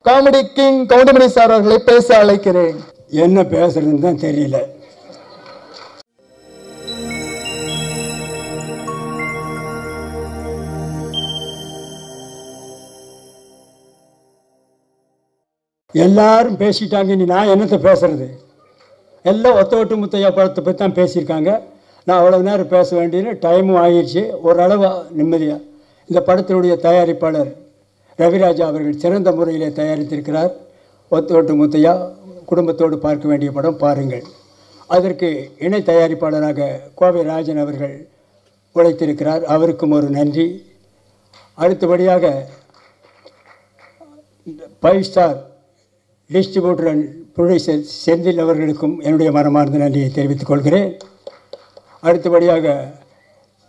Comedy king Goundamani sir அவர்களை பேச அழைக்கிறேன். என்ன பேசுறதுன்னு தான் தெரியல. எல்லாரும் பேசிட்டாங்க, இனி நான் என்னத்தை பேசுறது? எல்லாம் ஒத்த ஒட்டு முத்தையா படத்தை பற்றி தான் பேசியிருக்காங்க. நான் அவ்வளோ நேரம் பேச வேண்டியது, டைமும் ஆகிடுச்சு. ஓரளவு நிம்மதியாக இந்த படத்தினுடைய தயாரிப்பாளர் ரவிராஜா அவர்கள் சிறந்த முறையிலே தயாரித்திருக்கிறார். ஒத்த ஒட்டு முத்தையா குடும்பத்தோடு பார்க்க வேண்டிய படம், பாருங்கள். அதற்கு இணை தயாரிப்பாளராக கோவை ராஜன் அவர்கள் உழைத்திருக்கிறார், அவருக்கும் ஒரு நன்றி. அடுத்தபடியாக 5 star distributor and producer Senthil அவர்களுக்கும் என்னுடைய மனமார்ந்த நன்றியை தெரிவித்துக் கொள்கிறேன். அடுத்தபடியாக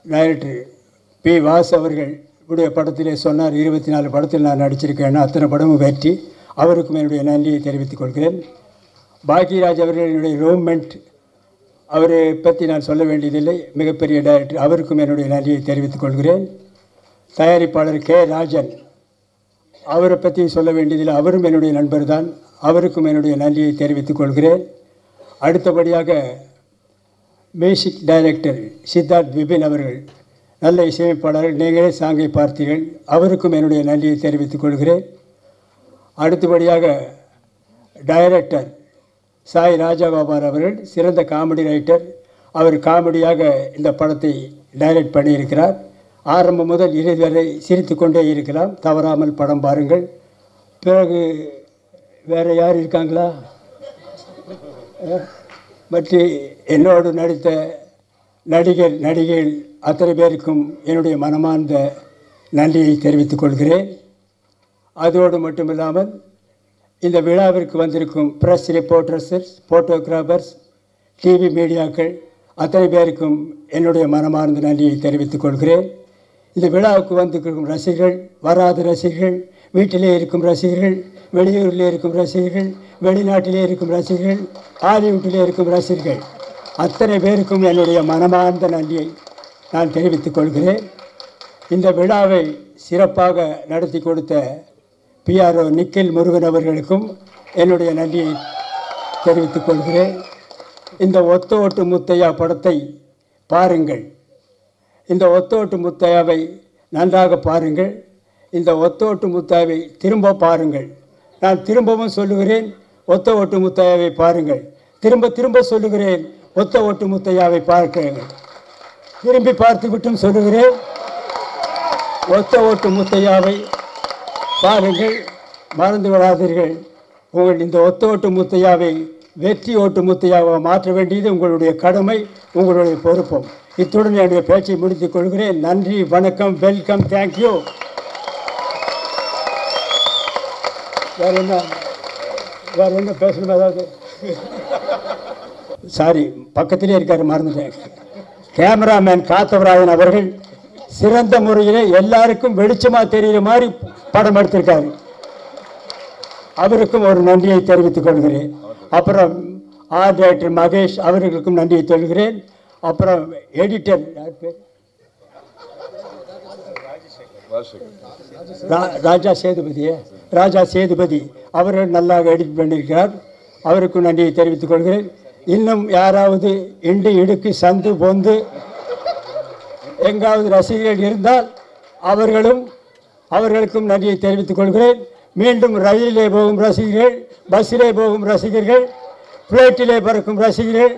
டைரக்டர் பி. வாஸ் அவர்கள் உடைய படத்திலே சொன்னார், 24 படத்தில் நான் நடிச்சிருக்கேன்னா அத்தனை படமும் வெற்றி. அவருக்கும் என்னுடைய நன்றியை தெரிவித்துக் கொள்கிறேன். பாக்கியராஜ் அவர்கள் என்னுடைய ரூம்மெண்ட், அவரை பற்றி நான் சொல்ல வேண்டியதில்லை, மிகப்பெரிய டைரக்டர். அவருக்கும் என்னுடைய நன்றியை தெரிவித்துக் கொள்கிறேன். தயாரிப்பாளர் கே. ராஜன், அவரை பற்றி சொல்ல வேண்டியதில்லை, அவரும் என்னுடைய நண்பர் தான். அவருக்கும் என்னுடைய நன்றியை தெரிவித்துக் கொள்கிறேன். அடுத்தபடியாக மியூசிக் டைரக்டர் சித்தார்த் விபின் அவர்கள், நல்ல இசையமைப்பாளர்கள், நீங்களே சாங்கை பார்த்தீர்கள், அவருக்கும் என்னுடைய நன்றியை தெரிவித்துக் கொள்கிறேன். அடுத்தபடியாக டைரக்டர் சாய் ராஜகோபால் அவர்கள், சிறந்த காமெடி ரைட்டர். அவர் காமெடியாக இந்த படத்தை டைரக்ட் பண்ணியிருக்கிறார். ஆரம்பம் முதல் இறுதி வரை சிரித்து கொண்டே இருக்கலாம். தவறாமல் படம் பாருங்கள். பிறகு வேறு யார் இருக்காங்களா? மற்ற என்னோடு நடித்த நடிகைகள் அத்தனை பேருக்கும் என்னுடைய மனமார்ந்த நன்றியை தெரிவித்துக் கொள்கிறேன். அதோடு மட்டுமில்லாமல் இந்த விழாவிற்கு வந்திருக்கும் ப்ரெஸ் ரிப்போர்ட்டர்ஸ், ஃபோட்டோகிராஃபர்ஸ், டிவி மீடியாக்கள் அத்தனை பேருக்கும் என்னுடைய மனமார்ந்த நன்றியை தெரிவித்துக் கொள்கிறேன். இந்த விழாவுக்கு வந்திருக்கும் ரசிகர்கள், வராத ரசிகர்கள், வீட்டிலே இருக்கும் ரசிகர்கள், வெளியூரில் இருக்கும் ரசிகர்கள், வெளிநாட்டிலே இருக்கும் ரசிகர்கள், ஹாலிவுட்டிலே இருக்கும் ரசிகர்கள் அத்தனை பேருக்கும் என்னுடைய மனமார்ந்த நன்றியை நான் தெரிவித்துக் கொள்கிறேன். இந்த விழாவை சிறப்பாக நடத்தி கொடுத்த PRO நிக்கில் முருகன் அவர்களுக்கும் என்னுடைய நன்றியை தெரிவித்துக் கொள்கிறேன். இந்த ஒத்த ஒட்டு முத்தையா படத்தை பாருங்கள். இந்த ஒத்த ஒட்டு முத்தையாவை நன்றாக பாருங்கள். இந்த ஒத்த ஒட்டு முத்தையாவை திரும்ப பாருங்கள். நான் திரும்பவும் சொல்லுகிறேன், ஒத்த ஒட்டு முத்தையாவை பாருங்கள். திரும்ப திரும்ப சொல்லுகிறேன், ஒத்த ஒட்டு முத்தையாவை பார்க்கிறேன். திரும்பி பார்த்து விட்டும் சொல்லுகிறேன், ஒத்த ஓட்டு முத்தையாவை பாருங்கள், மறந்து விடாதீர்கள். உங்கள் இந்த ஒத்த ஓட்டு முத்தையாவை வெற்றி ஓட்டு முத்தையாவை மாற்ற வேண்டியது உங்களுடைய கடமை, உங்களுடைய பொறுப்பும். இத்துடன் என்னுடைய பேச்சை முடித்துக் கொள்கிறேன். நன்றி, வணக்கம், வெல்கம், தேங்க்யூ. வேறு என்ன பேசணும்? ஏதாவது சாரி, பக்கத்திலே இருக்காரு, மறந்துட்டேன். கேமராமேன் காத்தவராயன் அவர்கள் சிறந்த முறையில் எல்லாருக்கும் வெளிச்சமாக தெரிகிற மாதிரி படம் எடுத்திருக்காரு. அவருக்கும் ஒரு நன்றியை தெரிவித்துக் கொள்கிறேன். அப்புறம் ஆர்ட் டைரக்டர் மகேஷ் அவர்களுக்கும் நன்றியை சொல்கிறேன். அப்புறம் எடிட்டர் ராஜா சேதுபதி அவர்கள் நல்லாக எடிட் பண்ணியிருக்கிறார். அவருக்கும் நன்றியை தெரிவித்துக் கொள்கிறேன். இன்னும் யாராவது இண்டு இடுக்கு சந்து பொந்து எங்காவது ரசிகர்கள் இருந்தால் அவர்களுக்கும் நன்றியை தெரிவித்துக் கொள்கிறேன். மீண்டும் ரயிலிலே போகும் ரசிகர்கள், பஸ்ஸிலே போகும் ரசிகர்கள், ஃப்ளைட்டிலே பறக்கும் ரசிகர்கள்,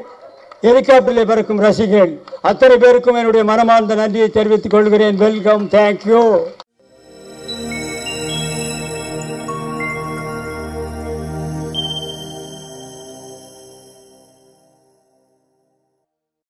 ஹெலிகாப்டரிலே பறக்கும் ரசிகர்கள் அத்தனை பேருக்கும் என்னுடைய மனமார்ந்த நன்றியை தெரிவித்துக் கொள்கிறேன். Welcome, thank you.